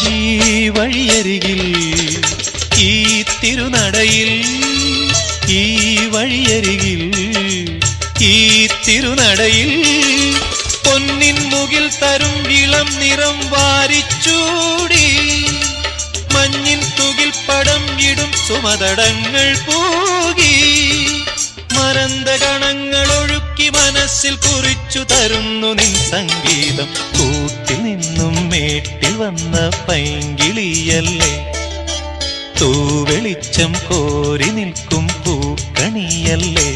ഈ വഴിയരികിൽ ഈ തിരുനടയിൽ ഈ വഴിയരികിൽ ഈ തിരുനടയിൽ പൊന്നിൻ മുകിൽ തരും ഇളം നിറം വാരിച്ചൂടി മഞ്ഞിൻ തുകിൽ പടം ഇടും സുമതടങ്ങൾ പൂകി മരന്ത കണങ്ങൾ ഒഴുക്കി മനസ്സിൽ കുറിച്ചു തരുന്നു നിൻ സംഗീതം കൂട്ടിൽ നിന്നും മേട്ടിൽ വന്ന പൈങ്കിളിയല്ലേ തൂവെളിച്ചം കോരി നിൽക്കും പൂക്കണിയല്ലേ